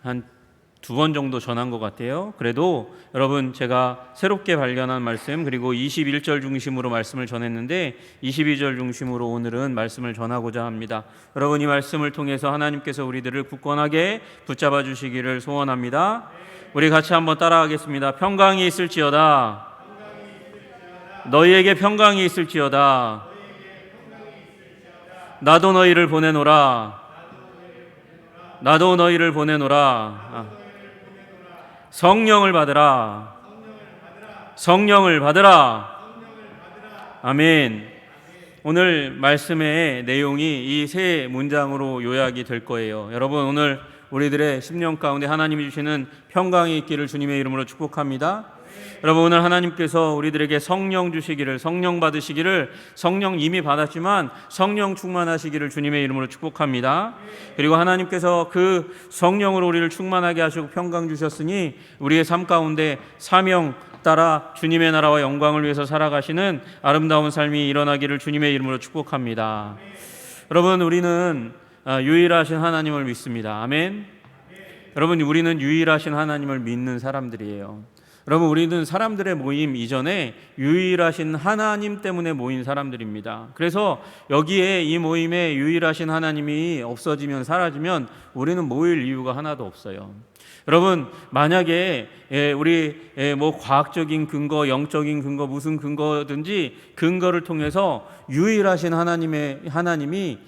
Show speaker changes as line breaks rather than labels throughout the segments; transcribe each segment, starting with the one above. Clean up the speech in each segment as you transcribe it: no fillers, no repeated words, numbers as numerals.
한 2번 정도 전한 것 같아요. 그래도 여러분, 제가 새롭게 발견한 말씀, 그리고 21절 중심으로 말씀을 전했는데 22절 중심으로 오늘은 말씀을 전하고자 합니다. 여러분, 이 말씀을 통해서 하나님께서 우리들을 굳건하게 붙잡아 주시기를 소원합니다. 우리 같이 한번 따라하겠습니다. 평강이 있을지어다. 너희에게 평강이 있을지어다. 나도 너희를 보내노라. 나도 너희를 보내노라. 성령을 받으라. 성령을 받으라. 아멘. 오늘 말씀의 내용이 이 세 문장으로 요약이 될 거예요. 여러분, 오늘 우리들의 심령 가운데 하나님이 주시는 평강이 있기를 주님의 이름으로 축복합니다. 여러분, 오늘 하나님께서 우리들에게 성령 주시기를, 성령 받으시기를, 성령 이미 받았지만 성령 충만하시기를 주님의 이름으로 축복합니다. 그리고 하나님께서 그 성령으로 우리를 충만하게 하시고 평강 주셨으니 우리의 삶 가운데 사명 따라 주님의 나라와 영광을 위해서 살아가시는 아름다운 삶이 일어나기를 주님의 이름으로 축복합니다. 여러분, 우리는 유일하신 하나님을 믿습니다. 아멘. 여러분, 우리는 유일하신 하나님을 믿는 사람들이에요. 여러분, 우리는 사람들의 모임 이전에 유일하신 하나님 때문에 모인 사람들입니다. 그래서 여기에 이 모임에 유일하신 하나님이 없어지면, 사라지면 우리는 모일 이유가 하나도 없어요. 여러분, 만약에 우리 뭐 과학적인 근거, 영적인 근거, 무슨 근거든지 근거를 통해서 유일하신 하나님이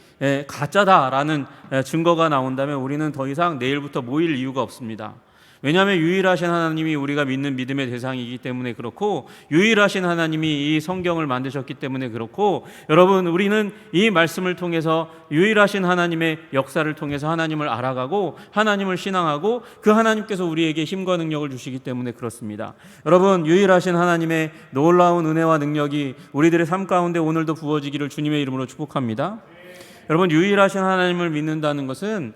가짜다라는 증거가 나온다면 우리는 더 이상 내일부터 모일 이유가 없습니다. 왜냐하면 유일하신 하나님이 우리가 믿는 믿음의 대상이기 때문에 그렇고, 유일하신 하나님이 이 성경을 만드셨기 때문에 그렇고, 여러분, 우리는 이 말씀을 통해서 유일하신 하나님의 역사를 통해서 하나님을 알아가고 하나님을 신앙하고 그 하나님께서 우리에게 힘과 능력을 주시기 때문에 그렇습니다. 여러분, 유일하신 하나님의 놀라운 은혜와 능력이 우리들의 삶 가운데 오늘도 부어지기를 주님의 이름으로 축복합니다. 여러분, 유일하신 하나님을 믿는다는 것은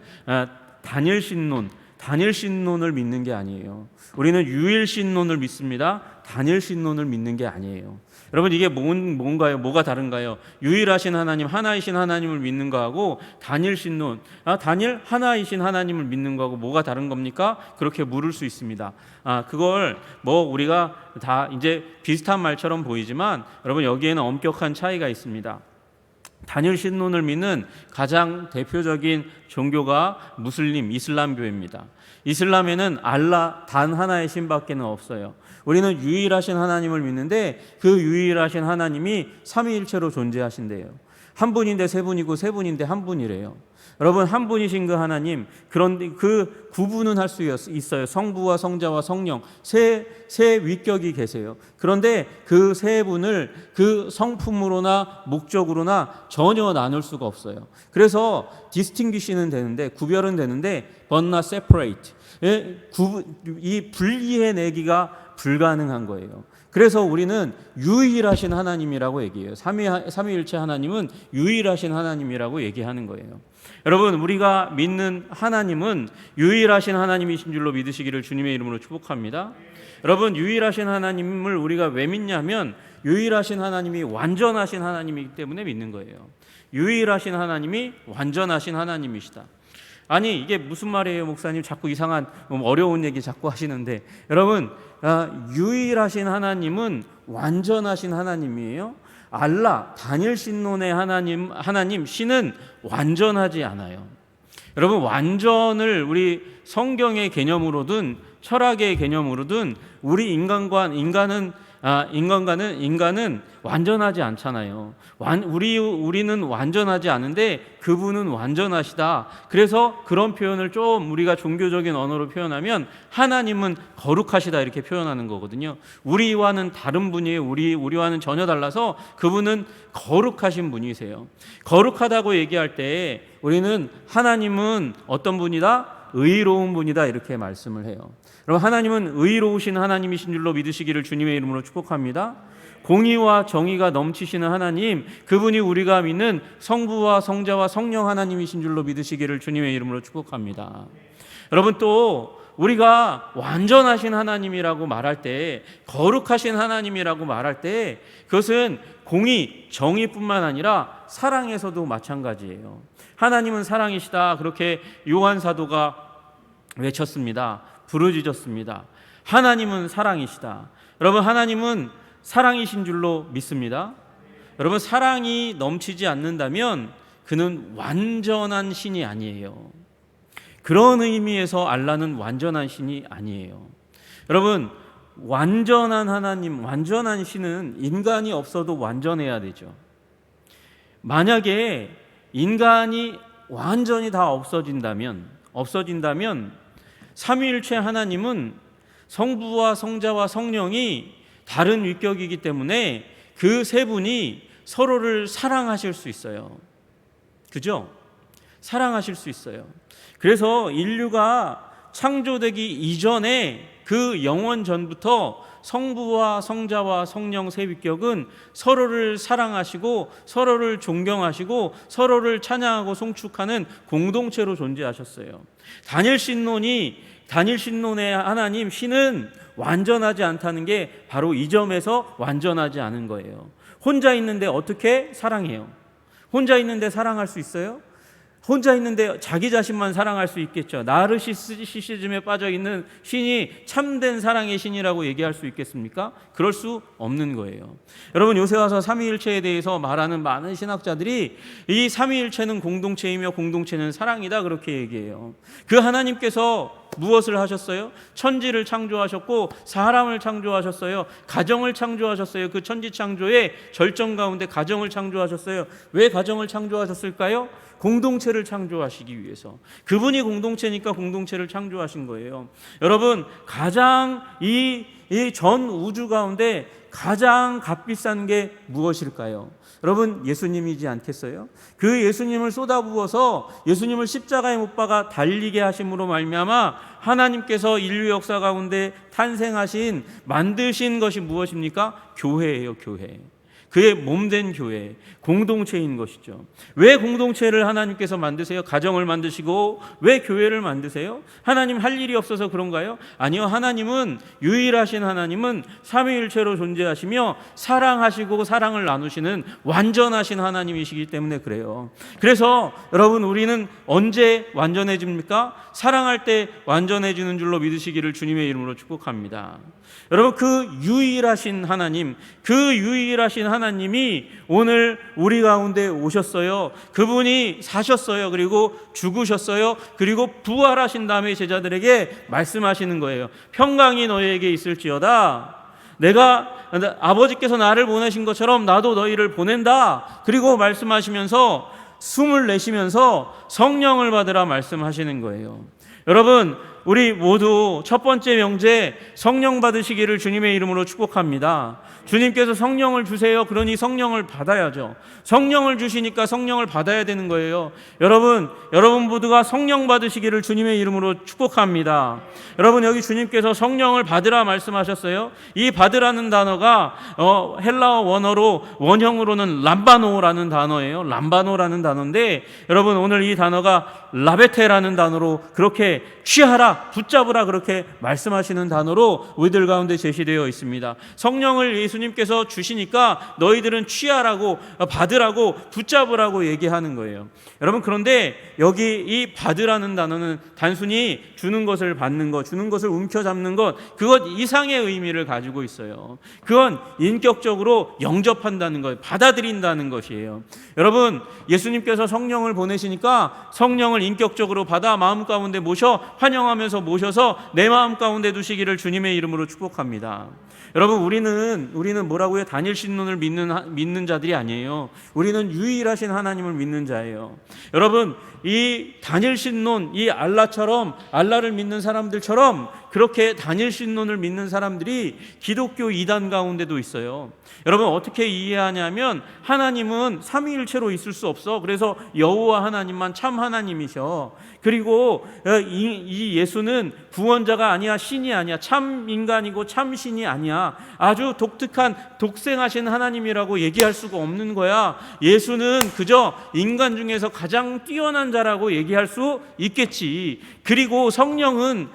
단일신론을 믿는 게 아니에요. 우리는 유일신론을 믿습니다. 단일신론을 믿는 게 아니에요. 여러분, 이게 뭔가요? 뭐가 다른가요? 유일하신 하나님, 하나이신 하나님을 믿는 거하고 단일신론, 단일 하나이신 하나님을 믿는 거하고 뭐가 다른 겁니까? 그렇게 물을 수 있습니다. 그걸 우리가 다 이제 비슷한 말처럼 보이지만 여러분, 여기에는 엄격한 차이가 있습니다. 단일 신론을 믿는 가장 대표적인 종교가 이슬람교입니다. 이슬람에는 알라 단 하나의 신밖에는 없어요. 우리는 유일하신 하나님을 믿는데 그 유일하신 하나님이 삼위일체로 존재하신대요. 한 분인데 세 분이고 세 분인데 한 분이래요. 여러분, 한 분이신 그 하나님, 그런데 그 구분은 할 수 있어요. 성부와 성자와 성령 세 위격이 계세요. 그런데 그 세 분을 그 성품으로나 목적으로나 전혀 나눌 수가 없어요. 그래서 distinguish는 되는데, 구별은 되는데 but not separate, 이 분리해내기가 불가능한 거예요. 그래서 우리는 유일하신 하나님이라고 얘기해요. 삼위일체 하나님은 유일하신 하나님이라고 얘기하는 거예요. 여러분, 우리가 믿는 하나님은 유일하신 하나님이신 줄로 믿으시기를 주님의 이름으로 축복합니다. 여러분, 유일하신 하나님을 우리가 왜 믿냐면 유일하신 하나님이 완전하신 하나님이기 때문에 믿는 거예요. 유일하신 하나님이 완전하신 하나님이시다. 아니, 이게 무슨 말이에요, 목사님? 자꾸 이상한 어려운 얘기 자꾸 하시는데, 여러분, 유일하신 하나님은 완전하신 하나님이에요. 알라 단일신론의 하나님 신은 완전하지 않아요. 여러분, 완전을 우리 성경의 개념으로든 철학의 개념으로든 우리 인간은 완전하지 않잖아요. 우리는 완전하지 않은데 그분은 완전하시다. 그래서 그런 표현을 좀 우리가 종교적인 언어로 표현하면 하나님은 거룩하시다 이렇게 표현하는 거거든요. 우리와는 다른 분이에요. 우리와는 전혀 달라서 그분은 거룩하신 분이세요. 거룩하다고 얘기할 때 우리는 하나님은 어떤 분이다? 의로운 분이다 이렇게 말씀을 해요. 여러분, 하나님은 의로우신 하나님이신 줄로 믿으시기를 주님의 이름으로 축복합니다. 공의와 정의가 넘치시는 하나님, 그분이 우리가 믿는 성부와 성자와 성령 하나님이신 줄로 믿으시기를 주님의 이름으로 축복합니다. 여러분, 또 우리가 완전하신 하나님이라고 말할 때, 거룩하신 하나님이라고 말할 때 그것은 공의, 정의뿐만 아니라 사랑에서도 마찬가지예요. 하나님은 사랑이시다. 그렇게 요한 사도가 외쳤습니다. 부르짖었습니다. 하나님은 사랑이시다. 여러분, 하나님은 사랑이신 줄로 믿습니다. 여러분, 사랑이 넘치지 않는다면 그는 완전한 신이 아니에요. 그런 의미에서 알라는 완전한 신이 아니에요. 여러분, 완전한 하나님, 완전한 신은 인간이 없어도 완전해야 되죠. 만약에 인간이 완전히 다 없어진다면 삼위일체 하나님은 성부와 성자와 성령이 다른 위격이기 때문에 그 세 분이 서로를 사랑하실 수 있어요. 그죠? 사랑하실 수 있어요. 그래서 인류가 창조되기 이전에 그 영원 전부터 성부와 성자와 성령 세 위격은 서로를 사랑하시고 서로를 존경하시고 서로를 찬양하고 송축하는 공동체로 존재하셨어요. 다니엘 신론의 하나님 신은 완전하지 않다는 게 바로 이 점에서 완전하지 않은 거예요. 혼자 있는데 어떻게 사랑해요? 혼자 있는데 사랑할 수 있어요? 혼자 있는데 자기 자신만 사랑할 수 있겠죠. 나르시시즘에 빠져 있는 신이 참된 사랑의 신이라고 얘기할 수 있겠습니까? 그럴 수 없는 거예요. 여러분, 요새 와서 삼위일체에 대해서 말하는 많은 신학자들이 이 삼위일체는 공동체이며 공동체는 사랑이다 그렇게 얘기해요. 그 하나님께서 무엇을 하셨어요? 천지를 창조하셨고 사람을 창조하셨어요. 가정을 창조하셨어요. 그 천지 창조의 절정 가운데 가정을 창조하셨어요. 왜 가정을 창조하셨을까요? 공동체를 창조하시기 위해서. 그분이 공동체니까 공동체를 창조하신 거예요. 여러분, 가장 이 전 우주 가운데 가장 값비싼 게 무엇일까요? 여러분, 예수님이지 않겠어요? 그 예수님을 쏟아부어서 예수님을 십자가에 못 박아 달리게 하심으로 말미암아 하나님께서 인류 역사 가운데 탄생하신 만드신 것이 무엇입니까? 교회예요. 교회. 그의 몸된 교회, 공동체인 것이죠. 왜 공동체를 하나님께서 만드세요? 가정을 만드시고 왜 교회를 만드세요? 하나님 할 일이 없어서 그런가요? 아니요. 하나님은 유일하신 하나님은 삼위일체로 존재하시며 사랑하시고 사랑을 나누시는 완전하신 하나님이시기 때문에 그래요. 그래서 여러분, 우리는 언제 완전해집니까? 사랑할 때 완전해지는 줄로 믿으시기를 주님의 이름으로 축복합니다. 여러분, 그 유일하신 하나님, 그 유일하신 하나님이 오늘 우리 가운데 오셨어요. 그분이 사셨어요. 그리고 죽으셨어요. 그리고 부활하신 다음에 제자들에게 말씀하시는 거예요. 평강이 너희에게 있을지어다. 내가 아버지께서 나를 보내신 것처럼 나도 너희를 보낸다. 그리고 말씀하시면서 숨을 내쉬면서 성령을 받으라 말씀하시는 거예요. 여러분, 우리 모두 첫 번째 명제 성령 받으시기를 주님의 이름으로 축복합니다. 주님께서 성령을 주세요. 그러니 성령을 받아야죠. 성령을 주시니까 성령을 받아야 되는 거예요. 여러분 모두가 성령 받으시기를 주님의 이름으로 축복합니다. 여러분, 여기 주님께서 성령을 받으라 말씀하셨어요. 이 받으라는 단어가 헬라어 원형으로는 람바노라는 단어예요. 람바노라는 단어인데, 여러분, 오늘 이 단어가 라베테라는 단어로 그렇게 취하라, 붙잡으라 그렇게 말씀하시는 단어로 우리들 가운데 제시되어 있습니다. 성령을 예수님께서 주시니까 너희들은 취하라고, 받으라고, 붙잡으라고 얘기하는 거예요. 여러분, 그런데 여기 이 받으라는 단어는 단순히 주는 것을 받는 것, 주는 것을 움켜잡는 것, 그것 이상의 의미를 가지고 있어요. 그건 인격적으로 영접한다는 거예요. 받아들인다는 것이에요. 여러분, 예수님께서 성령을 보내시니까 성령을 인격적으로 받아 마음 가운데 환영하면서 모셔서 내 마음 가운데 두시기를 주님의 이름으로 축복합니다. 여러분, 우리는 뭐라고요? 다니엘 신론을 믿는 자들이 아니에요. 우리는 유일하신 하나님을 믿는 자예요. 여러분, 이 다니엘 신론, 이 알라를 믿는 사람들처럼 그렇게 다니엘 신론을 믿는 사람들이 기독교 이단 가운데도 있어요. 여러분, 어떻게 이해하냐면 하나님은 삼위일체로 있을 수 없어. 그래서 여호와 하나님만 참 하나님이셔. 그리고 이 예수는 구원자가 아니야, 신이 아니야, 참 인간이고 참 신이 아니야. 아주 독특한 독생하신 하나님이라고 얘기할 수가 없는 거야. 예수는 그저 인간 중에서 가장 뛰어난 자라고 얘기할 수 있겠지. 그리고 성령은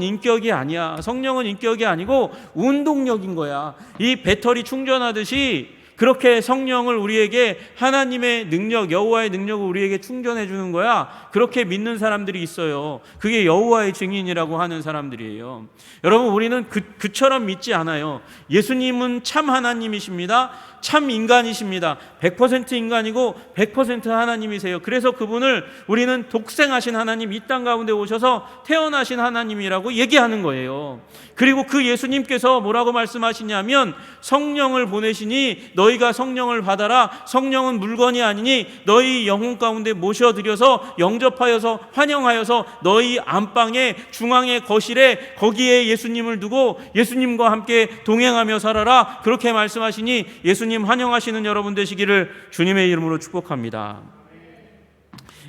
인격이 아니야. 성령은 인격이 아니고 운동력인 거야. 이 배터리 충전하듯이 그렇게 성령을 우리에게 하나님의 능력, 여호와의 능력을 우리에게 충전해 주는 거야. 그렇게 믿는 사람들이 있어요. 그게 여호와의 증인이라고 하는 사람들이에요. 여러분, 우리는 그처럼 믿지 않아요. 예수님은 참 하나님이십니다. 참 인간이십니다. 100% 인간이고 100% 하나님이세요. 그래서 그분을 우리는 독생하신 하나님, 이 땅 가운데 오셔서 태어나신 하나님이라고 얘기하는 거예요. 그리고 그 예수님께서 뭐라고 말씀하시냐면 성령을 보내시니 너희가 성령을 받아라. 성령은 물건이 아니니 너희 영혼 가운데 모셔드려서 영접하여서 환영하여서 너희 안방에 중앙의 거실에 거기에 예수님을 두고 예수님과 함께 동행하며 살아라. 그렇게 말씀하시니 예수님 환영하시는 여러분 되시기를 주님의 이름으로 축복합니다.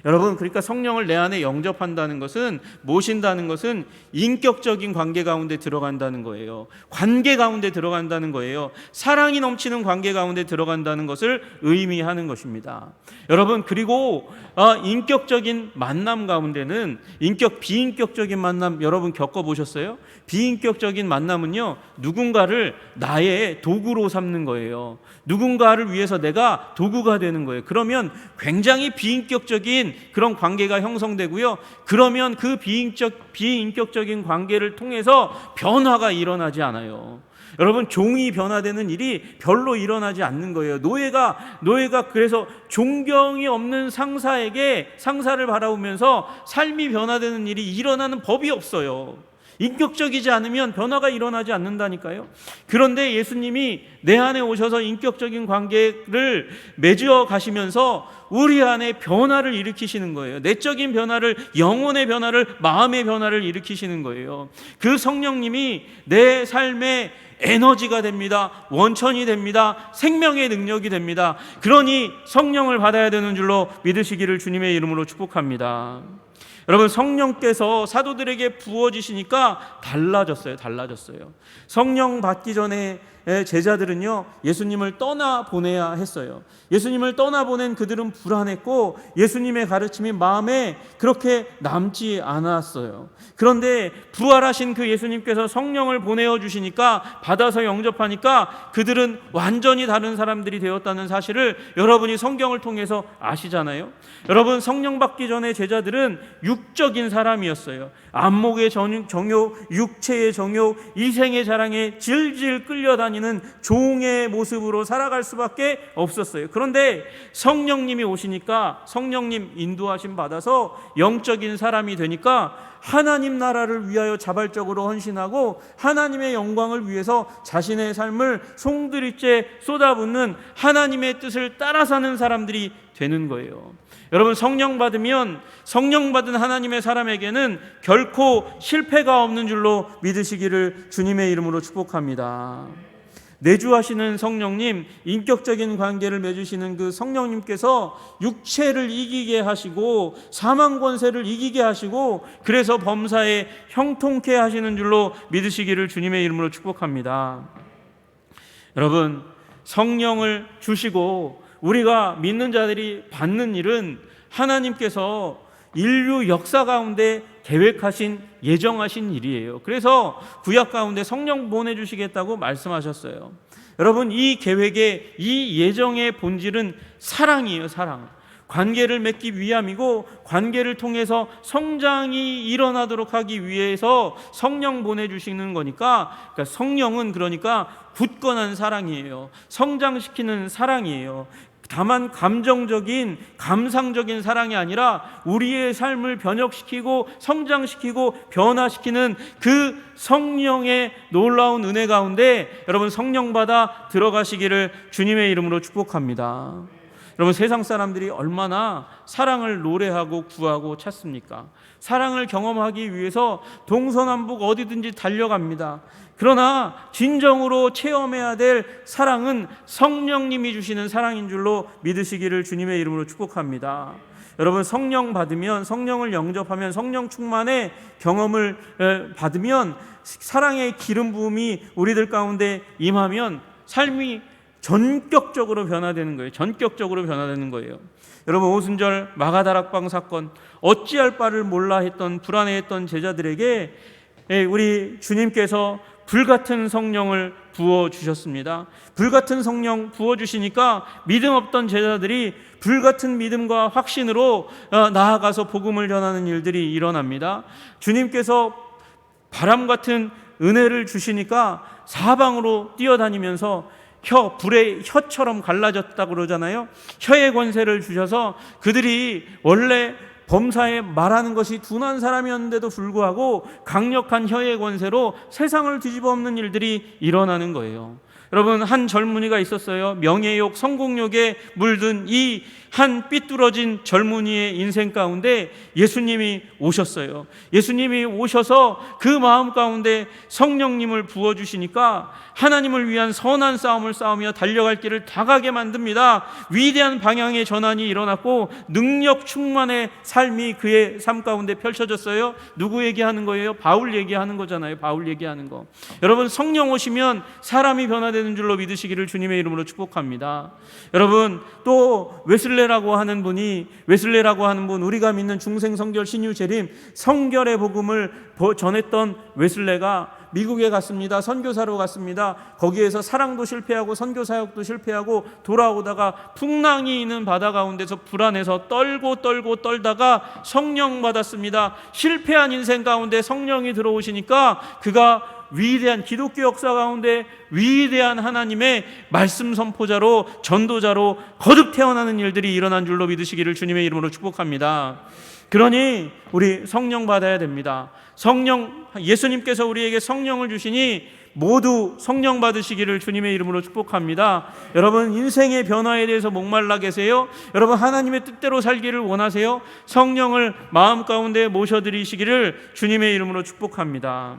여러분, 그러니까 성령을 내 안에 영접한다는 것은, 모신다는 것은 인격적인 관계 가운데 들어간다는 거예요. 관계 가운데 들어간다는 거예요. 사랑이 넘치는 관계 가운데 들어간다는 것을 의미하는 것입니다. 여러분, 그리고 인격적인 만남 가운데는 비인격적인 만남 여러분 겪어보셨어요? 비인격적인 만남은요, 누군가를 나의 도구로 삼는 거예요. 누군가를 위해서 내가 도구가 되는 거예요. 그러면 굉장히 비인격적인 그런 관계가 형성되고요. 그러면 그 비인격적인 관계를 통해서 변화가 일어나지 않아요. 여러분, 종이 변화되는 일이 별로 일어나지 않는 거예요. 노예가 그래서 존경이 없는 상사를 바라보면서 삶이 변화되는 일이 일어나는 법이 없어요. 인격적이지 않으면 변화가 일어나지 않는다니까요. 그런데 예수님이 내 안에 오셔서 인격적인 관계를 맺어 가시면서 우리 안에 변화를 일으키시는 거예요. 내적인 변화를, 영혼의 변화를, 마음의 변화를 일으키시는 거예요. 그 성령님이 내 삶의 에너지가 됩니다. 원천이 됩니다. 생명의 능력이 됩니다. 그러니 성령을 받아야 되는 줄로 믿으시기를 주님의 이름으로 축복합니다. 여러분, 성령께서 사도들에게 부어지시니까 달라졌어요. 성령 받기 전에 제자들은요, 예수님을 떠나보내야 했어요. 예수님을 떠나보낸 그들은 불안했고 예수님의 가르침이 마음에 그렇게 남지 않았어요. 그런데 부활하신 그 예수님께서 성령을 보내어 주시니까, 받아서 영접하니까 그들은 완전히 다른 사람들이 되었다는 사실을 여러분이 성경을 통해서 아시잖아요. 여러분, 성령 받기 전에 제자들은 육적인 사람이었어요. 안목의 정욕, 육체의 정욕, 이생의 자랑에 질질 끌려다니는 종의 모습으로 살아갈 수밖에 없었어요. 그런데 성령님이 오시니까, 성령님 인도하심 받아서 영적인 사람이 되니까 하나님 나라를 위하여 자발적으로 헌신하고 하나님의 영광을 위해서 자신의 삶을 송두리째 쏟아붓는 하나님의 뜻을 따라 사는 사람들이 되는 거예요. 여러분, 성령 받은 하나님의 사람에게는 결코 실패가 없는 줄로 믿으시기를 주님의 이름으로 축복합니다. 내주하시는 성령님, 인격적인 관계를 맺으시는 그 성령님께서 육체를 이기게 하시고 사망 권세를 이기게 하시고 그래서 범사에 형통케 하시는 줄로 믿으시기를 주님의 이름으로 축복합니다. 여러분, 성령을 주시고 우리가 믿는 자들이 받는 일은 하나님께서 인류 역사 가운데 계획하신, 예정하신 일이에요. 그래서 구약 가운데 성령 보내주시겠다고 말씀하셨어요. 여러분, 이 계획의, 이 예정의 본질은 사랑이에요. 사랑. 관계를 맺기 위함이고 관계를 통해서 성장이 일어나도록 하기 위해서 성령 보내주시는 거니까, 성령은 그러니까 굳건한 사랑이에요. 성장시키는 사랑이에요. 다만 감정적인, 감상적인 사랑이 아니라 우리의 삶을 변혁시키고 성장시키고 변화시키는 그 성령의 놀라운 은혜 가운데 여러분, 성령 받아 들어가시기를 주님의 이름으로 축복합니다. 여러분, 세상 사람들이 얼마나 사랑을 노래하고 구하고 찾습니까? 사랑을 경험하기 위해서 동서남북 어디든지 달려갑니다. 그러나 진정으로 체험해야 될 사랑은 성령님이 주시는 사랑인 줄로 믿으시기를 주님의 이름으로 축복합니다. 여러분, 성령 받으면, 성령을 영접하면, 성령 충만의 경험을 받으면, 사랑의 기름 부음이 우리들 가운데 임하면 삶이 전격적으로 변화되는 거예요. 전격적으로 변화되는 거예요. 여러분, 오순절 마가다락방 사건, 어찌할 바를 몰라 했던, 불안해했던 제자들에게 우리 주님께서 불같은 성령을 부어주셨습니다. 불같은 성령 부어주시니까 믿음 없던 제자들이 불같은 믿음과 확신으로 나아가서 복음을 전하는 일들이 일어납니다. 주님께서 바람 같은 은혜를 주시니까 사방으로 뛰어다니면서 불의 혀처럼 갈라졌다고 그러잖아요. 혀의 권세를 주셔서 그들이 원래 범사에 말하는 것이 둔한 사람이었는데도 불구하고 강력한 혀의 권세로 세상을 뒤집어 엎는 일들이 일어나는 거예요. 여러분, 한 젊은이가 있었어요. 명예욕, 성공욕에 물든 이 한 삐뚤어진 젊은이의 인생 가운데 예수님이 오셨어요. 예수님이 오셔서 그 마음 가운데 성령님을 부어주시니까 하나님을 위한 선한 싸움을 싸우며 달려갈 길을 다 가게 만듭니다. 위대한 방향의 전환이 일어났고 능력 충만의 삶이 그의 삶 가운데 펼쳐졌어요. 누구 얘기하는 거예요? 바울 얘기하는 거잖아요. 바울 얘기하는 거. 여러분, 성령 오시면 사람이 변화되는 줄로 믿으시기를 주님의 이름으로 축복합니다. 여러분, 또 웨슬레라고 하는 분, 우리가 믿는 중생 성결 신유 재림 성결의 복음을 전했던 웨슬레가 미국에 갔습니다. 선교사로 갔습니다. 거기에서 사랑도 실패하고 선교 사역도 실패하고 돌아오다가 풍랑이 있는 바다 가운데서 불안해서 떨다가 성령 받았습니다. 실패한 인생 가운데 성령이 들어오시니까 그가 위대한 기독교 역사 가운데 위대한 하나님의 말씀 선포자로, 전도자로 거듭 태어나는 일들이 일어난 줄로 믿으시기를 주님의 이름으로 축복합니다. 그러니 우리 성령 받아야 됩니다. 예수님께서 우리에게 성령을 주시니 모두 성령 받으시기를 주님의 이름으로 축복합니다. 여러분, 인생의 변화에 대해서 목말라 계세요? 여러분, 하나님의 뜻대로 살기를 원하세요? 성령을 마음 가운데 모셔드리시기를 주님의 이름으로 축복합니다.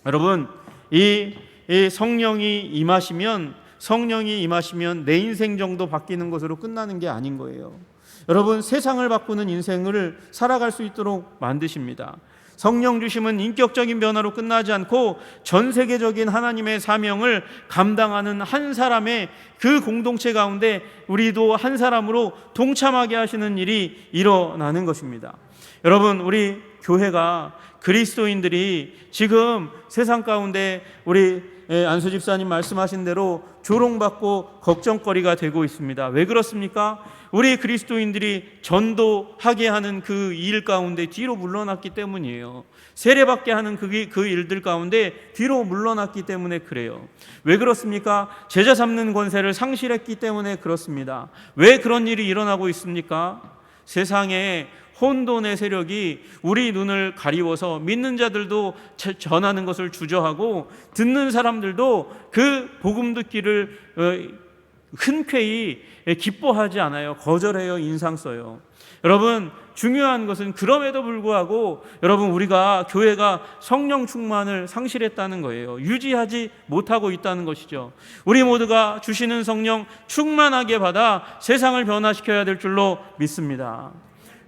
여러분, 이 성령이 임하시면 내 인생 정도 바뀌는 것으로 끝나는 게 아닌 거예요. 여러분, 세상을 바꾸는 인생을 살아갈 수 있도록 만드십니다. 성령 주심은 인격적인 변화로 끝나지 않고 전 세계적인 하나님의 사명을 감당하는 한 사람의 그 공동체 가운데 우리도 한 사람으로 동참하게 하시는 일이 일어나는 것입니다. 여러분, 우리 교회가 그리스도인들이 지금 세상 가운데 우리 안수 집사님 말씀하신 대로 조롱받고 걱정거리가 되고 있습니다. 왜 그렇습니까? 우리 그리스도인들이 전도하게 하는 그 일 가운데 뒤로 물러났기 때문이에요. 세례받게 하는 그 일들 가운데 뒤로 물러났기 때문에 그래요. 왜 그렇습니까? 제자 삼는 권세를 상실했기 때문에 그렇습니다. 왜 그런 일이 일어나고 있습니까? 세상에 혼돈의 세력이 우리 눈을 가리워서 믿는 자들도 전하는 것을 주저하고 듣는 사람들도 그 복음 듣기를 흔쾌히 기뻐하지 않아요. 거절해요. 인상 써요. 여러분, 중요한 것은 그럼에도 불구하고 여러분, 우리가 교회가 성령 충만을 상실했다는 거예요. 유지하지 못하고 있다는 것이죠. 우리 모두가 주시는 성령 충만하게 받아 세상을 변화시켜야 될 줄로 믿습니다.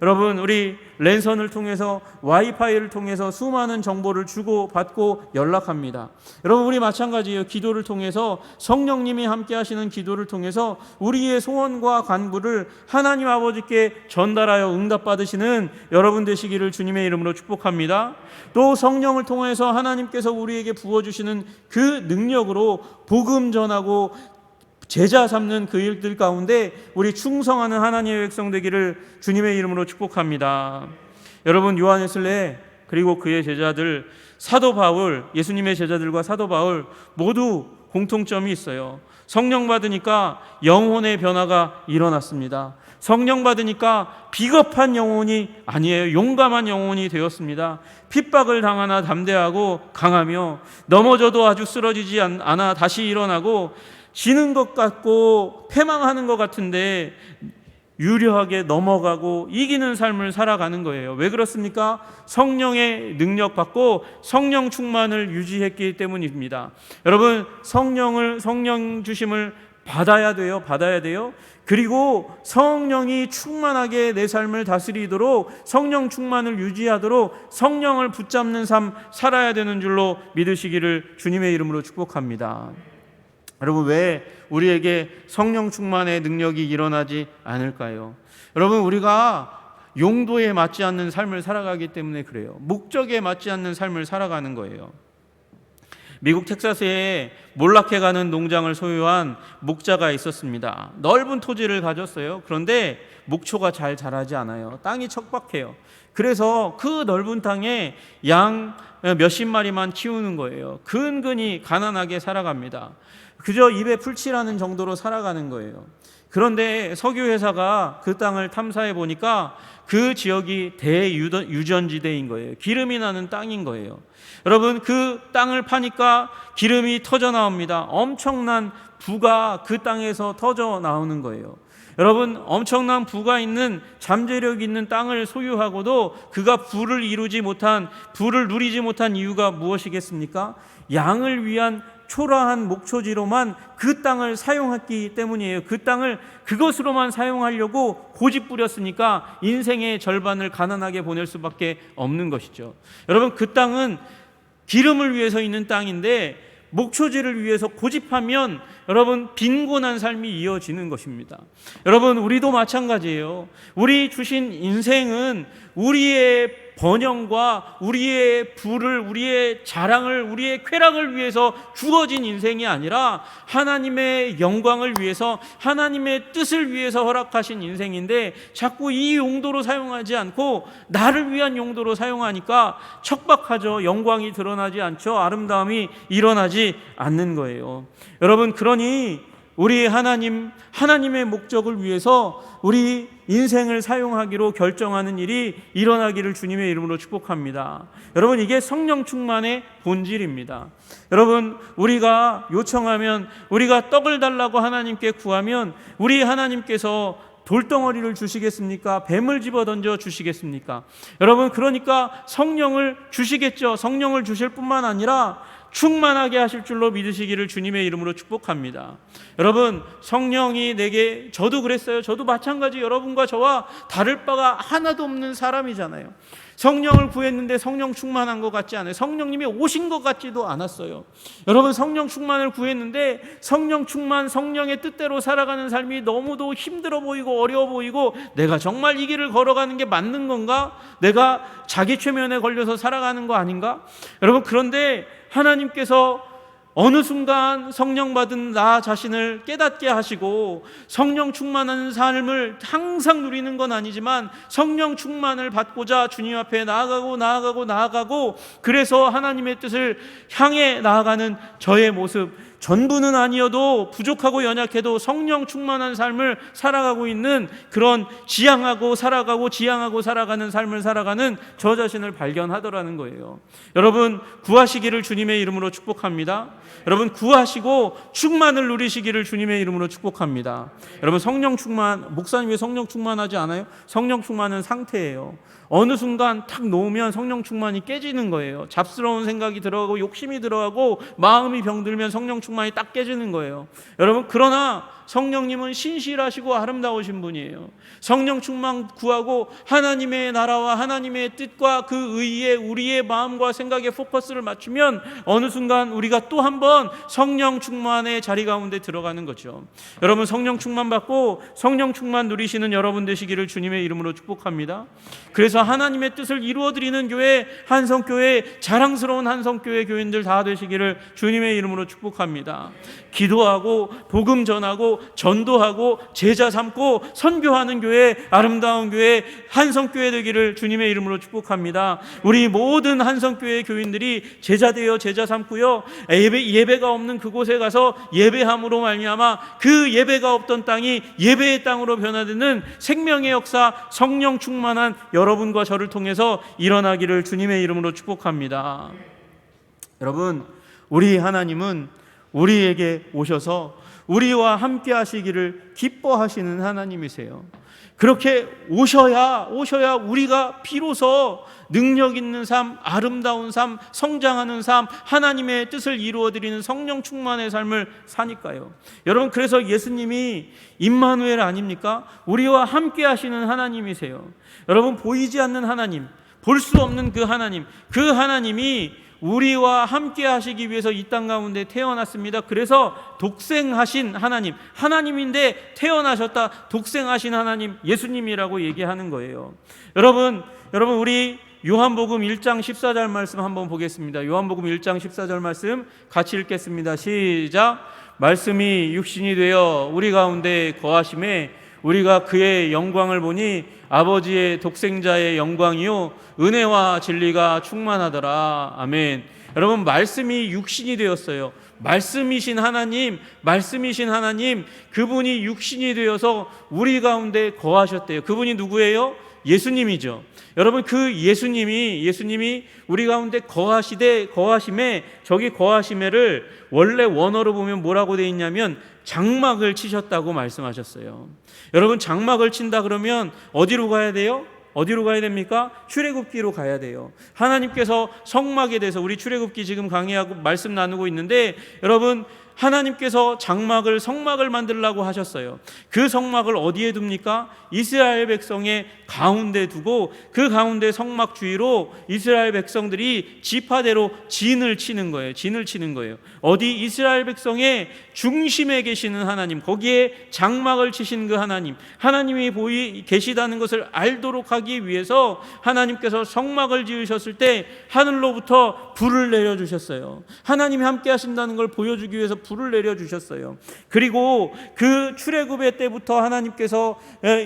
여러분, 우리 랜선을 통해서 와이파이를 통해서 수많은 정보를 주고받고 연락합니다. 여러분, 우리 마찬가지예요. 기도를 통해서 성령님이 함께 하시는 기도를 통해서 우리의 소원과 간구를 하나님 아버지께 전달하여 응답받으시는 여러분 되시기를 주님의 이름으로 축복합니다. 또 성령을 통해서 하나님께서 우리에게 부어주시는 그 능력으로 복음 전하고 제자 삼는 그 일들 가운데 우리 충성하는 하나님의 백성 되기를 주님의 이름으로 축복합니다. 여러분, 요한 웨슬레 그리고 그의 제자들, 사도 바울, 예수님의 제자들과 사도 바울 모두 공통점이 있어요. 성령 받으니까 영혼의 변화가 일어났습니다. 성령 받으니까 비겁한 영혼이 아니에요. 용감한 영혼이 되었습니다. 핍박을 당하나 담대하고 강하며 넘어져도 아주 쓰러지지 않아 다시 일어나고 지는 것 같고 패망하는 것 같은데 유려하게 넘어가고 이기는 삶을 살아가는 거예요. 왜 그렇습니까? 성령의 능력 받고 성령 충만을 유지했기 때문입니다. 여러분, 성령 주심을 받아야 돼요. 그리고 성령이 충만하게 내 삶을 다스리도록 성령 충만을 유지하도록 성령을 붙잡는 삶 살아야 되는 줄로 믿으시기를 주님의 이름으로 축복합니다. 여러분, 왜 우리에게 성령 충만의 능력이 일어나지 않을까요? 여러분, 우리가 용도에 맞지 않는 삶을 살아가기 때문에 그래요. 목적에 맞지 않는 삶을 살아가는 거예요. 미국 텍사스에 몰락해 가는 농장을 소유한 목자가 있었습니다. 넓은 토지를 가졌어요. 그런데 목초가 잘 자라지 않아요. 땅이 척박해요. 그래서 그 넓은 땅에 양 몇십 마리만 키우는 거예요. 근근히 가난하게 살아갑니다. 그저 입에 풀칠하는 정도로 살아가는 거예요. 그런데 석유회사가 그 땅을 탐사해 보니까 그 지역이 대유전지대인 거예요. 기름이 나는 땅인 거예요. 여러분, 그 땅을 파니까 기름이 터져 나옵니다. 엄청난 부가 그 땅에서 터져 나오는 거예요. 여러분, 엄청난 부가 있는 잠재력 있는 땅을 소유하고도 그가 부를 누리지 못한 이유가 무엇이겠습니까? 양을 위한 초라한 목초지로만 그 땅을 사용했기 때문이에요. 그 땅을 그것으로만 사용하려고 고집 부렸으니까 인생의 절반을 가난하게 보낼 수밖에 없는 것이죠. 여러분, 그 땅은 기름을 위해서 있는 땅인데 목초지를 위해서 고집하면 여러분 빈곤한 삶이 이어지는 것입니다. 여러분, 우리도 마찬가지예요. 우리 주신 인생은 우리의 번영과 우리의 부를, 우리의 자랑을, 우리의 쾌락을 위해서 주어진 인생이 아니라 하나님의 영광을 위해서, 하나님의 뜻을 위해서 허락하신 인생인데 자꾸 이 용도로 사용하지 않고 나를 위한 용도로 사용하니까 척박하죠. 영광이 드러나지 않죠. 아름다움이 일어나지 않는 거예요. 여러분, 그러니 우리 하나님의 목적을 위해서 우리 인생을 사용하기로 결정하는 일이 일어나기를 주님의 이름으로 축복합니다. 여러분, 이게 성령 충만의 본질입니다. 여러분, 우리가 요청하면, 우리가 떡을 달라고 하나님께 구하면 우리 하나님께서 돌덩어리를 주시겠습니까? 뱀을 집어던져 주시겠습니까? 여러분, 그러니까 성령을 주시겠죠. 성령을 주실 뿐만 아니라 충만하게 하실 줄로 믿으시기를 주님의 이름으로 축복합니다. 여러분, 성령이 내게, 저도 그랬어요. 저도 마찬가지 여러분과 저와 다를 바가 하나도 없는 사람이잖아요. 성령을 구했는데 성령 충만한 것 같지 않아요. 성령님이 오신 것 같지도 않았어요. 여러분, 성령 충만을 구했는데 성령 충만, 성령의 뜻대로 살아가는 삶이 너무도 힘들어 보이고 어려워 보이고, 내가 정말 이 길을 걸어가는 게 맞는 건가? 내가 자기 최면에 걸려서 살아가는 거 아닌가? 여러분, 그런데 하나님께서 어느 순간 성령 받은 나 자신을 깨닫게 하시고, 성령 충만한 삶을 항상 누리는 건 아니지만 성령 충만을 받고자 주님 앞에 나아가고 그래서 하나님의 뜻을 향해 나아가는 저의 모습, 전부는 아니어도 부족하고 연약해도 성령 충만한 삶을 살아가고 있는 그런 지향하고 살아가는 삶을 살아가는 저 자신을 발견하더라는 거예요. 여러분, 구하시기를 주님의 이름으로 축복합니다. 여러분, 구하시고 충만을 누리시기를 주님의 이름으로 축복합니다. 여러분, 성령 충만, 목사님 왜 성령 충만하지 않아요? 성령 충만은 상태예요. 어느 순간 탁 놓으면 성령 충만이 깨지는 거예요. 잡스러운 생각이 들어가고 욕심이 들어가고 마음이 병들면 성령 충만이 딱 깨지는 거예요. 여러분, 그러나 성령님은 신실하시고 아름다우신 분이에요. 성령 충만 구하고 하나님의 나라와 하나님의 뜻과 그 의에 우리의 마음과 생각의 포커스를 맞추면 어느 순간 우리가 또 한 번 성령 충만의 자리 가운데 들어가는 거죠. 여러분, 성령 충만 받고 성령 충만 누리시는 여러분 되시기를 주님의 이름으로 축복합니다. 그래서 하나님의 뜻을 이루어드리는 교회, 한성교회, 자랑스러운 한성교회 교인들 다 되시기를 주님의 이름으로 축복합니다. 기도하고 복음 전하고 전도하고 제자 삼고 선교하는 교회, 아름다운 교회, 한성교회 되기를 주님의 이름으로 축복합니다. 우리 모든 한성교회 교인들이 제자 되어 제자 삼고요, 예배가 없는 그곳에 가서 예배함으로 말미암아 그 예배가 없던 땅이 예배의 땅으로 변화되는 생명의 역사, 성령 충만한 여러분과 저를 통해서 일어나기를 주님의 이름으로 축복합니다. 여러분, 우리 하나님은 우리에게 오셔서 우리와 함께 하시기를 기뻐하시는 하나님이세요. 그렇게 오셔야 우리가 비로소 능력 있는 삶, 아름다운 삶, 성장하는 삶, 하나님의 뜻을 이루어드리는 성령 충만의 삶을 사니까요. 여러분, 그래서 예수님이 임마누엘 아닙니까? 우리와 함께 하시는 하나님이세요. 여러분, 보이지 않는 하나님, 볼 수 없는 그 하나님이 우리와 함께 하시기 위해서 이 땅 가운데 태어났습니다. 그래서 독생하신 하나님인데 태어나셨다, 독생하신 하나님, 예수님이라고 얘기하는 거예요. 여러분, 우리 요한복음 1장 14절 말씀 한번 보겠습니다. 요한복음 1장 14절 말씀 같이 읽겠습니다. 시작. 말씀이 육신이 되어 우리 가운데 거하심에 우리가 그의 영광을 보니 아버지의 독생자의 영광이요 은혜와 진리가 충만하더라. 아멘. 여러분, 말씀이 육신이 되었어요. 말씀이신 하나님, 그분이 육신이 되어서 우리 가운데 거하셨대요. 그분이 누구예요? 예수님이죠. 여러분, 그 예수님이 우리 가운데 거하심에, 저기 거하심에를 원래 원어로 보면 뭐라고 되어 있냐면 장막을 치셨다고 말씀하셨어요. 여러분, 장막을 친다 그러면 어디로 가야 돼요? 어디로 가야 됩니까? 출애굽기로 가야 돼요. 하나님께서 성막에 대해서, 우리 출애굽기 지금 강의하고 말씀 나누고 있는데, 여러분, 하나님께서 성막을 만들라고 하셨어요. 그 성막을 어디에 둡니까? 이스라엘 백성의 가운데 두고 그 가운데 성막 주위로 이스라엘 백성들이 지파대로 진을 치는 거예요. 어디? 이스라엘 백성의 중심에 계시는 하나님, 거기에 장막을 치신 그 하나님이 계시다는 것을 알도록 하기 위해서 하나님께서 성막을 지으셨을 때 하늘로부터 불을 내려주셨어요. 하나님이 함께 하신다는 걸 보여주기 위해서 불을 내려주셨어요. 그리고 그 출애굽의 때부터 하나님께서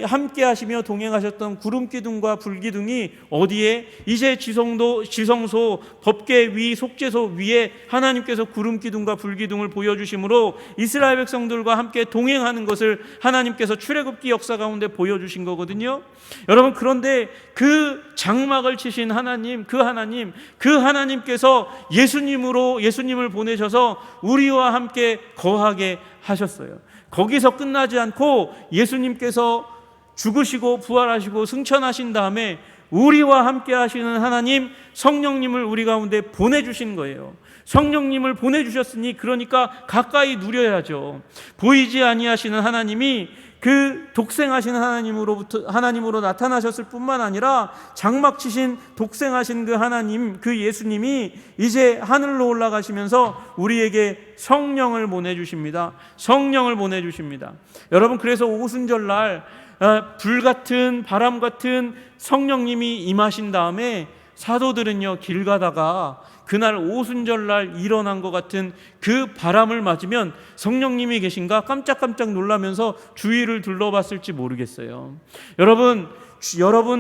함께 하시며 동행하셨던 구름기둥과 불기둥이 어디에? 이제 지성소 법궤 위 속죄소 위에 하나님께서 구름기둥과 불기둥을 보여주심으로 이스라엘 백성들과 함께 동행하는 것을 하나님께서 출애굽기 역사 가운데 보여주신 거거든요. 여러분, 그런데 그 장막을 치신 하나님, 그 하나님께서 예수님을 보내셔서 우리와 함께 거하게 하셨어요. 거기서 끝나지 않고 예수님께서 죽으시고 부활하시고 승천하신 다음에 우리와 함께 하시는 하나님, 성령님을 우리 가운데 보내주신 거예요. 성령님을 보내주셨으니 그러니까 가까이 누려야죠. 보이지 아니하시는 하나님이 그 독생하신 하나님으로 나타나셨을 뿐만 아니라 장막 치신 독생하신 그 하나님, 그 예수님이 이제 하늘로 올라가시면서 우리에게 성령을 보내주십니다. 여러분, 그래서 오순절날 불같은 바람 같은 성령님이 임하신 다음에 사도들은요, 길 가다가 그날 오순절날 일어난 것 같은 그 바람을 맞으면 성령님이 계신가 깜짝깜짝 놀라면서 주위를 둘러봤을지 모르겠어요. 여러분,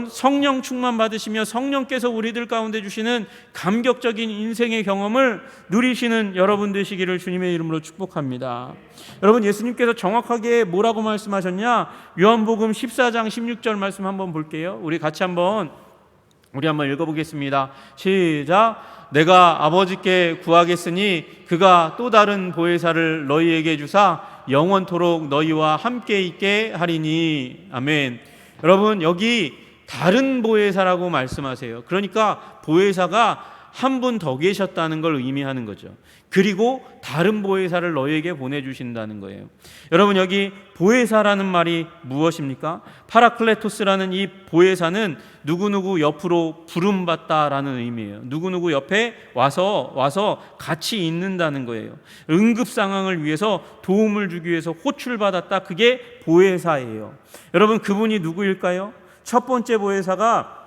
성령 충만 받으시며 성령께서 우리들 가운데 주시는 감격적인 인생의 경험을 누리시는 여러분 되시기를 주님의 이름으로 축복합니다. 여러분, 예수님께서 정확하게 뭐라고 말씀하셨냐? 요한복음 14장 16절 말씀 한번 볼게요. 우리 한번 읽어보겠습니다. 시작. 내가 아버지께 구하겠으니 그가 또 다른 보혜사를 너희에게 주사 영원토록 너희와 함께 있게 하리니. 아멘. 여러분, 여기 다른 보혜사라고 말씀하세요. 그러니까 보혜사가 한 분 더 계셨다는 걸 의미하는 거죠. 그리고 다른 보혜사를 너희에게 보내주신다는 거예요. 여러분, 여기 보혜사라는 말이 무엇입니까? 파라클레토스라는 이 보혜사는 누구누구 옆으로 부름받다라는 의미예요. 누구누구 옆에 와서 같이 있는다는 거예요. 응급 상황을 위해서 도움을 주기 위해서 호출받았다. 그게 보혜사예요. 여러분, 그분이 누구일까요? 첫 번째 보혜사가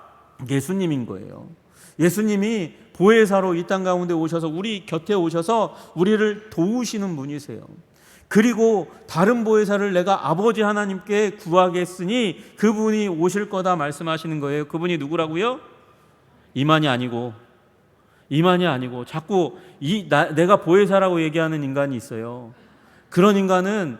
예수님인 거예요. 예수님이 보혜사로 이 땅 가운데 오셔서 우리 곁에 오셔서 우리를 도우시는 분이세요. 그리고 다른 보혜사를 내가 아버지 하나님께 구하겠으니 그분이 오실 거다 말씀하시는 거예요. 그분이 누구라고요? 이만이 아니고 자꾸 내가 보혜사라고 얘기하는 인간이 있어요. 그런 인간은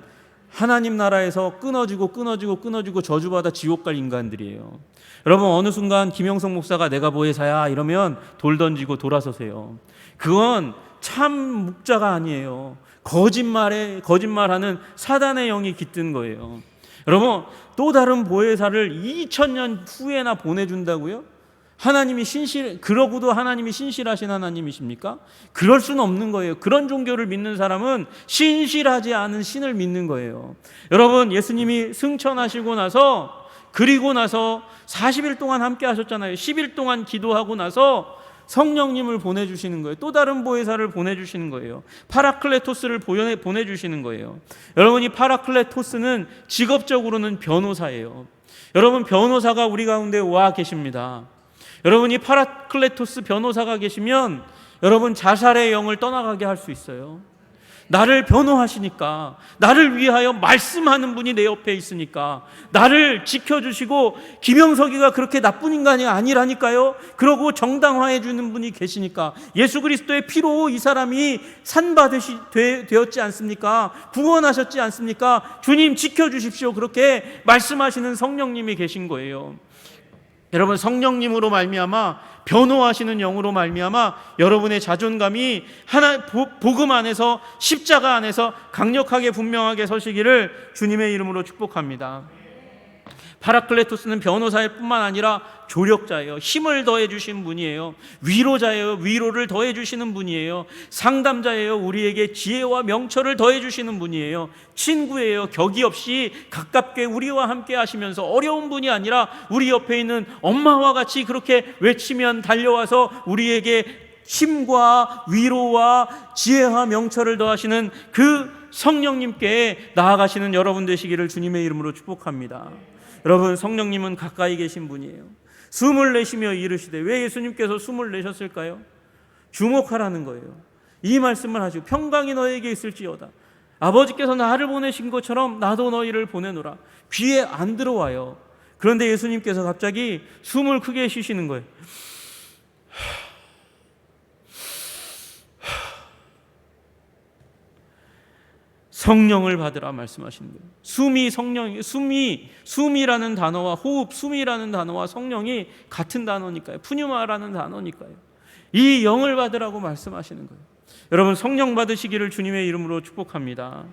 하나님 나라에서 끊어지고 저주받아 지옥 갈 인간들이에요. 여러분, 어느 순간 김영성 목사가 내가 보혜사야 이러면 돌 던지고 돌아서세요. 그건 참 목자가 아니에요. 거짓말하는 사단의 영이 깃든 거예요. 여러분, 또 다른 보혜사를 2000년 후에나 보내준다고요? 그러고도 하나님이 신실하신 하나님이십니까? 그럴 수는 없는 거예요. 그런 종교를 믿는 사람은 신실하지 않은 신을 믿는 거예요. 여러분, 예수님이 승천하시고 나서 40일 동안 함께 하셨잖아요. 10일 동안 기도하고 나서 성령님을 보내주시는 거예요. 또 다른 보혜사를 보내주시는 거예요. 파라클레토스를 보내주시는 거예요. 여러분, 이 파라클레토스는 직업적으로는 변호사예요. 여러분, 변호사가 우리 가운데 와 계십니다. 여러분이 파라클레토스 변호사가 계시면 여러분 자살의 영을 떠나가게 할 수 있어요. 나를 변호하시니까, 나를 위하여 말씀하는 분이 내 옆에 있으니까, 나를 지켜주시고 김영석이가 그렇게 나쁜 인간이 아니라니까요. 그러고 정당화해 주는 분이 계시니까, 예수 그리스도의 피로 이 사람이 산받으시 되었지 않습니까? 구원하셨지 않습니까? 주님 지켜주십시오. 그렇게 말씀하시는 성령님이 계신 거예요. 여러분, 성령님으로 말미암아, 변호하시는 영으로 말미암아 여러분의 자존감이 복음 안에서, 십자가 안에서 강력하게 분명하게 서시기를 주님의 이름으로 축복합니다. 파라클레토스는 변호사일 뿐만 아니라 조력자예요. 힘을 더해 주신 분이에요. 위로자예요. 위로를 더해 주시는 분이에요. 상담자예요. 우리에게 지혜와 명철을 더해 주시는 분이에요. 친구예요. 격이 없이 가깝게 우리와 함께 하시면서 어려운 분이 아니라 우리 옆에 있는 엄마와 같이 그렇게 외치면 달려와서 우리에게 힘과 위로와 지혜와 명철을 더하시는 그 성령님께 나아가시는 여러분 되시기를 주님의 이름으로 축복합니다. 여러분, 성령님은 가까이 계신 분이에요. 숨을 내쉬며 이르시되, 왜 예수님께서 숨을 내셨을까요? 주목하라는 거예요. 이 말씀을 하시고, 평강이 너에게 있을지어다. 아버지께서 나를 보내신 것처럼 나도 너희를 보내노라. 귀에 안 들어와요. 그런데 예수님께서 갑자기 숨을 크게 쉬시는 거예요. 성령을 받으라 말씀하시는 거예요. 숨이라는 단어와 호흡, 숨이라는 단어와 성령이 같은 단어니까요. 푸뉴마라는 단어니까요. 이 영을 받으라고 말씀하시는 거예요. 여러분, 성령 받으시기를 주님의 이름으로 축복합니다.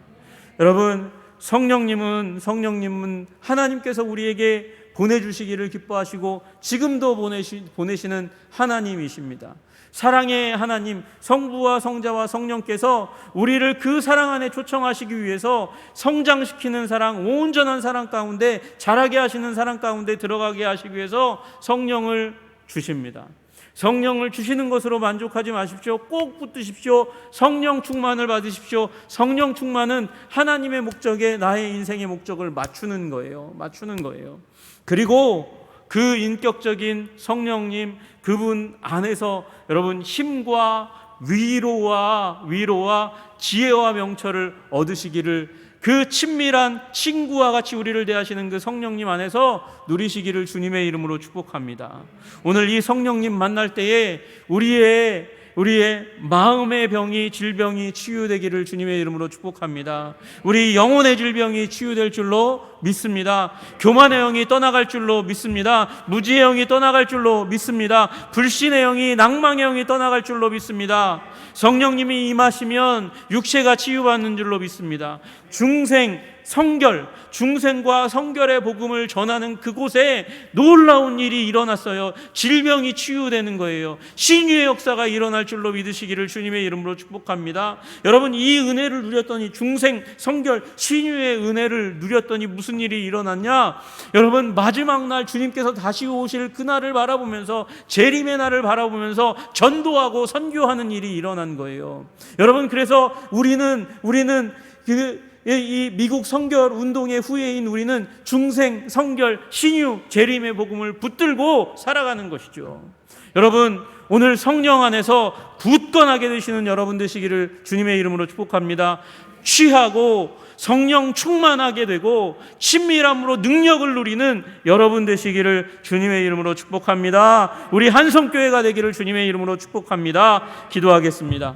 여러분, 성령님은 하나님께서 우리에게 보내주시기를 기뻐하시고 지금도 보내시는 하나님이십니다. 사랑의 하나님, 성부와 성자와 성령께서 우리를 그 사랑 안에 초청하시기 위해서 성장시키는 사랑, 온전한 사랑 가운데, 자라게 하시는 사랑 가운데 들어가게 하시기 위해서 성령을 주십니다. 성령을 주시는 것으로 만족하지 마십시오. 꼭 붙드십시오. 성령 충만을 받으십시오. 성령 충만은 하나님의 목적에 나의 인생의 목적을 맞추는 거예요. 그리고 그 인격적인 성령님, 그분 안에서 여러분 힘과 위로와 지혜와 명철을 얻으시기를, 그 친밀한 친구와 같이 우리를 대하시는 그 성령님 안에서 누리시기를 주님의 이름으로 축복합니다. 오늘 이 성령님 만날 때에 우리의 마음의 질병이 치유되기를 주님의 이름으로 축복합니다. 우리 영혼의 질병이 치유될 줄로 믿습니다. 교만의 영이 떠나갈 줄로 믿습니다. 무지의 영이 떠나갈 줄로 믿습니다. 불신의 영이, 낭망의 영이 떠나갈 줄로 믿습니다. 성령님이 임하시면 육체가 치유받는 줄로 믿습니다. 중생과 성결의 복음을 전하는 그곳에 놀라운 일이 일어났어요. 질병이 치유되는 거예요. 신유의 역사가 일어날 줄로 믿으시기를 주님의 이름으로 축복합니다. 여러분, 이 은혜를 누렸더니, 중생, 성결, 신유의 은혜를 누렸더니 무슨 일이 일어났냐? 여러분, 마지막 날 주님께서 다시 오실 그날을 바라보면서, 재림의 날을 바라보면서 전도하고 선교하는 일이 일어난 거예요. 여러분, 그래서 우리는 이 미국 성결 운동의 후예인 우리는 중생, 성결, 신유, 재림의 복음을 붙들고 살아가는 것이죠. 여러분, 오늘 성령 안에서 굳건하게 되시는 여러분 되시기를 주님의 이름으로 축복합니다. 취하고 성령 충만하게 되고 친밀함으로 능력을 누리는 여러분 되시기를 주님의 이름으로 축복합니다. 우리 한성교회가 되기를 주님의 이름으로 축복합니다. 기도하겠습니다.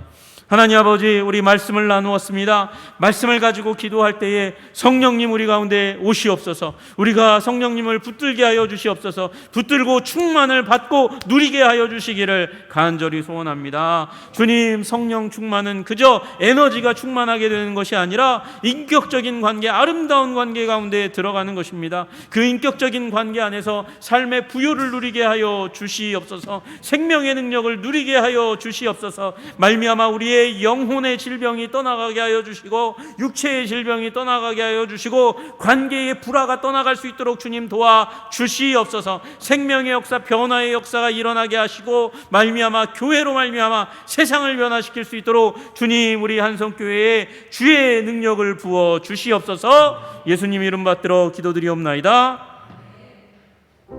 하나님 아버지, 우리 말씀을 나누었습니다. 말씀을 가지고 기도할 때에 성령님 우리 가운데 오시옵소서. 우리가 성령님을 붙들게 하여 주시옵소서. 붙들고 충만을 받고 누리게 하여 주시기를 간절히 소원합니다. 주님, 성령 충만은 그저 에너지가 충만하게 되는 것이 아니라 인격적인 관계, 아름다운 관계 가운데 들어가는 것입니다. 그 인격적인 관계 안에서 삶의 부요를 누리게 하여 주시옵소서. 생명의 능력을 누리게 하여 주시옵소서. 말미암아 우리의 영혼의 질병이 떠나가게 하여 주시고, 육체의 질병이 떠나가게 하여 주시고, 관계의 불화가 떠나갈 수 있도록 주님 도와 주시옵소서. 생명의 역사, 변화의 역사가 일어나게 하시고, 말미암아 교회로 말미암아 세상을 변화시킬 수 있도록 주님, 우리 한성교회에 주의 능력을 부어 주시옵소서. 예수님 이름 받들어 기도드리옵나이다.